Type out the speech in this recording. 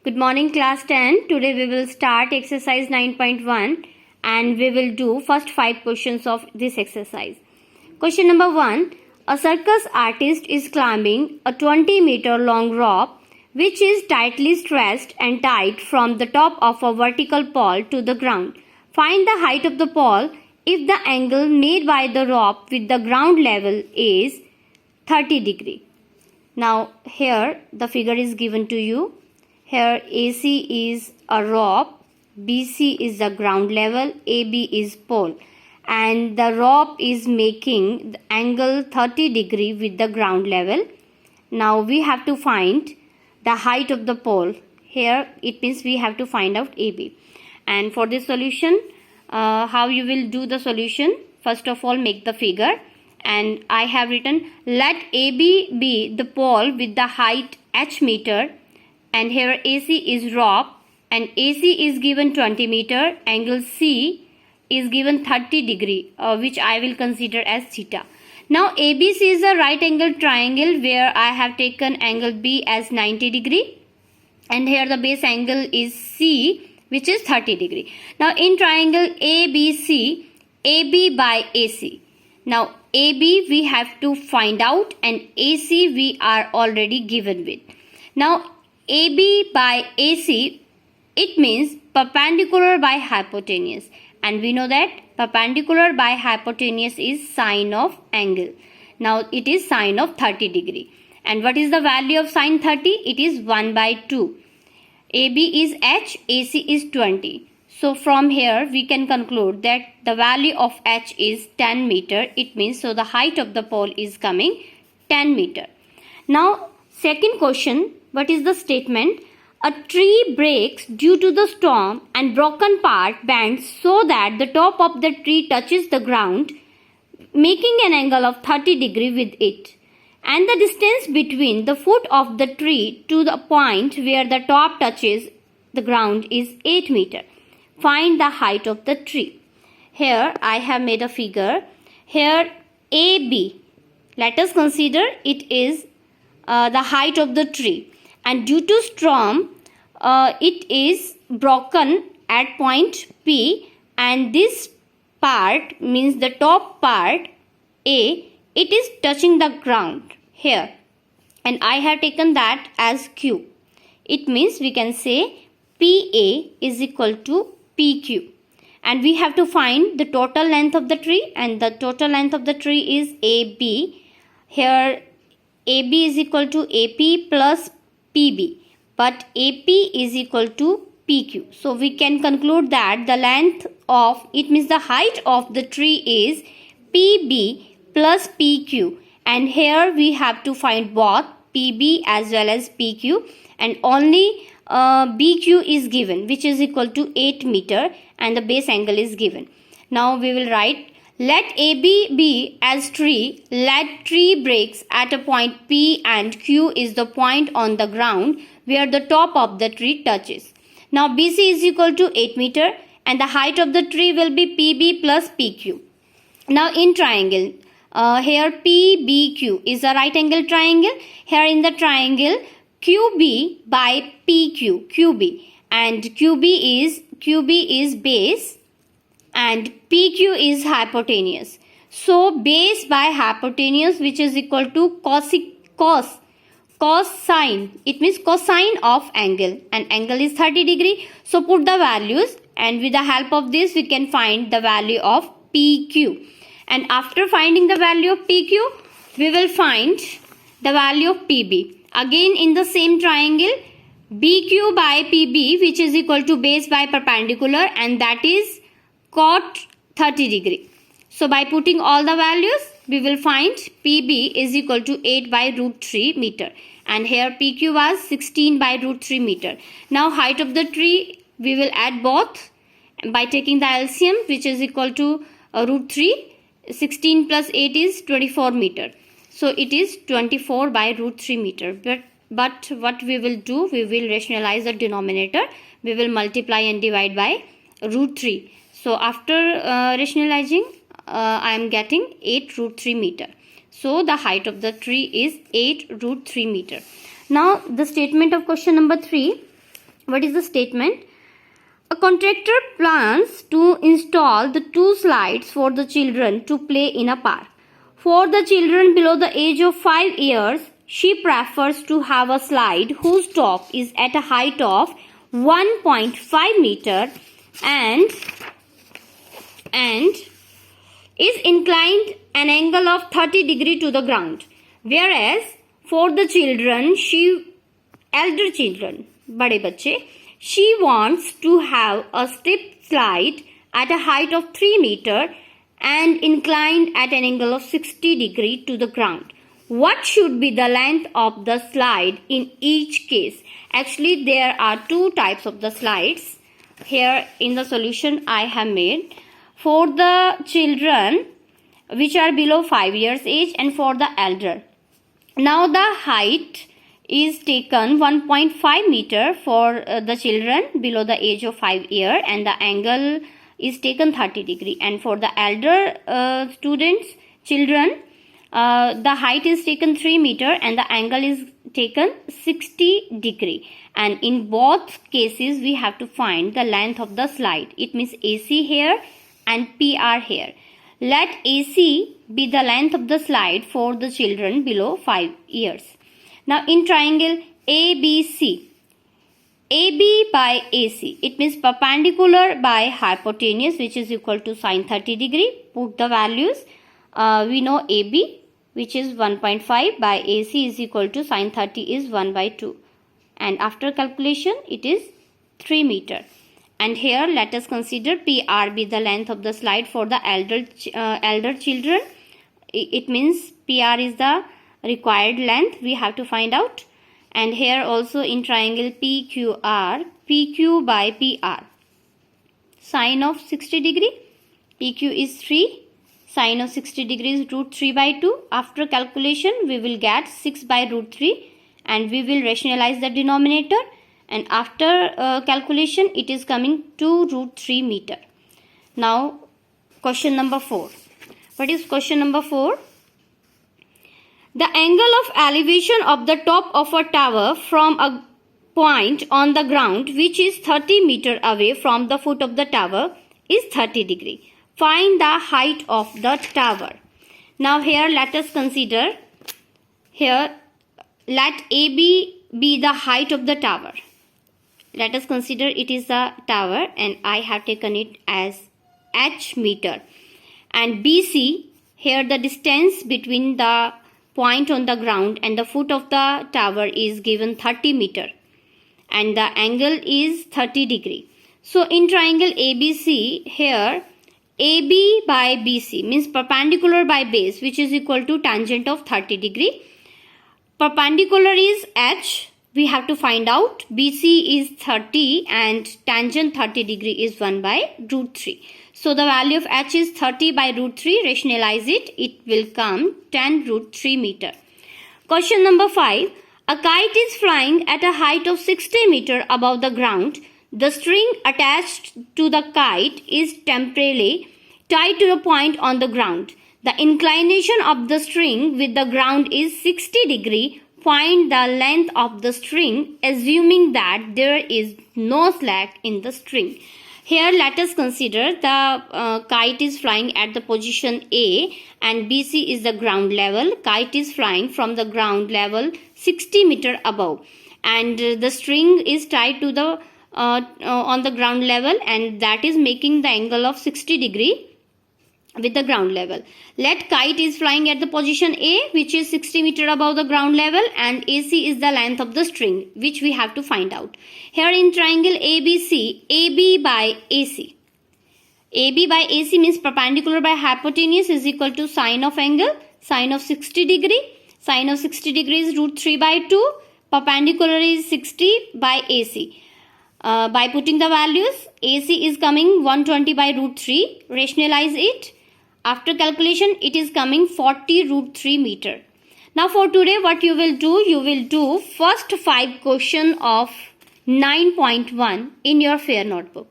Good morning class 10. Today we will start exercise 9.1 and we will do first 5 questions of this exercise. Question number 1. A circus artist is climbing a 20-meter long rope which is tightly stretched and tied from the top of a vertical pole to the ground. Find the height of the pole if the angle made by the rope with the ground level is 30 degree. Now here the figure is given to you. Here AC is a rope, BC is the ground level, AB is pole, and the rope is making the angle 30 degree with the ground level. Now we have to find the height of the pole. Here it means we have to find out AB. And for this solution, how you will do the solution? First of all, make the figure, and I have written let AB be the pole with the height h meter. And here AC is rope and AC is given 20 meter, angle C is given 30 degree which I will consider as theta. Now ABC is a right angle triangle where I have taken angle B as 90 degree and here the base angle is C which is 30 degree. Now in triangle ABC, AB by AC. Now AB we have to find out and AC we are already given with. Now AB by AC, it means perpendicular by hypotenuse, and we know that perpendicular by hypotenuse is sine of angle. Now it is sine of 30 degree. And what is the value of sine 30? It is 1 by 2. AB is h, AC is 20. So from here we can conclude that the value of h is 10 meter. It means so the height of the pole is coming 10 meter. Now second question. What is the statement? A tree breaks due to the storm and broken part bends so that the top of the tree touches the ground, making an angle of 30 degree with it. And the distance between the foot of the tree to the point where the top touches the ground is 8 meter. Find the height of the tree. Here I have made a figure. Here AB. Let us consider it is the height of the tree. And due to storm, it is broken at point P, and this part means the top part A, it is touching the ground here, and I have taken that as Q. It means we can say PA is equal to PQ, and we have to find the total length of the tree, and the total length of the tree is AB. Here AB is equal to AP plus PB, but AP is equal to PQ. So we can conclude that the length of, it means the height of the tree is PB plus PQ, and here we have to find both PB as well as PQ, and only BQ is given, which is equal to 8 meter, and the base angle is given. Now we will write let AB be as tree, let tree breaks at a point P and Q is the point on the ground where the top of the tree touches. Now BC is equal to 8 meter and the height of the tree will be PB plus PQ. Now in triangle, here PBQ is a right angle triangle. Here in the triangle QB by PQ, QB, and QB is base and PQ is hypotenuse. So base by hypotenuse, which is equal to cosine. It means cosine of angle, and angle is 30 degree. So put the values, and with the help of this we can find the value of PQ. And after finding the value of PQ, we will find the value of PB. Again in the same triangle, BQ by PB, which is equal to base by perpendicular, and that is cot 30 degree. So by putting all the values, we will find PB is equal to 8 by root 3 meter. And here PQ was 16 by root 3 meter. Now height of the tree, we will add both by taking the LCM, which is equal to root 3. 16 plus 8 is 24 meter. So it is 24 by root 3 meter. But what we will do, we will rationalize the denominator. We will multiply and divide by root 3. So after rationalizing, I am getting 8 root 3 meter. So the height of the tree is 8 root 3 meter. Now the statement of question number 3. What is the statement? A contractor plans to install the 2 slides for the children to play in a park. For the children below the age of 5 years, she prefers to have a slide whose top is at a height of 1.5 meter and is inclined an angle of 30 degree to the ground. Whereas for the children, elder children, bade bacche, she wants to have a step slide at a height of 3 meter and inclined at an angle of 60 degree to the ground. What should be the length of the slide in each case? Actually, there are 2 types of the slides. Here in the solution I have made for the children which are below 5 years age and for the elder. Now the height is taken 1.5 meter for the children below the age of 5 year and the angle is taken 30 degree, and for the elder children, the height is taken 3 meter and the angle is taken 60 degree, and in both cases we have to find the length of the slide. It means AC here and PR here. Let AC be the length of the slide for the children below 5 years. Now in triangle ABC, AB by AC, it means perpendicular by hypotenuse, which is equal to sine 30 degree. Put the values. We know AB, which is 1.5, by AC is equal to sine 30 is 1 by 2. And after calculation, it is 3 meter. And here let us consider PR be the length of the slide for the elder children. It means PR is the required length we have to find out. And here also in triangle PQR, PQ by PR, sine of 60 degree, PQ is 3, sine of 60 degrees root 3 by 2. After calculation we will get 6 by root 3 and we will rationalize the denominator, and after calculation it is coming 2 root 3 meter. Now question number 4. What is question number 4? The angle of elevation of the top of a tower from a point on the ground which is 30 meter away from the foot of the tower is 30 degree. Find the height of the tower. Now here let us consider, here let AB be the height of the tower. Let us consider it is the tower and I have taken it as H meter. And BC, here the distance between the point on the ground and the foot of the tower is given 30 meter and the angle is 30 degree. So in triangle ABC, here AB by BC means perpendicular by base, which is equal to tangent of 30 degree. Perpendicular is H, we have to find out. BC is 30 and tangent 30 degree is 1 by root 3. So the value of H is 30 by root 3. Rationalize it. It will come 10 root 3 meter. Question number 5. A kite is flying at a height of 60 meter above the ground. The string attached to the kite is temporarily tied to a point on the ground. The inclination of the string with the ground is 60 degree. Find the length of the string assuming that there is no slack in the string. Here let us consider the kite is flying at the position A and BC is the ground level. Kite is flying from the ground level 60 meter above and the string is tied to the on the ground level, and that is making the angle of 60 degree with the ground level. Let kite is flying at the position A, which is 60 meter above the ground level, and AC is the length of the string, which we have to find out. Here in triangle ABC, AB by AC. AB by AC means perpendicular by hypotenuse is equal to sine of angle, sine of 60 degree. Sine of 60 degree is root 3 by 2. Perpendicular is 60 by AC. By putting the values, AC is coming 120 by root 3. Rationalize it. After calculation, it is coming 40 root 3 meter. Now for today, what you will do first 5 question of 9.1 in your fair notebook.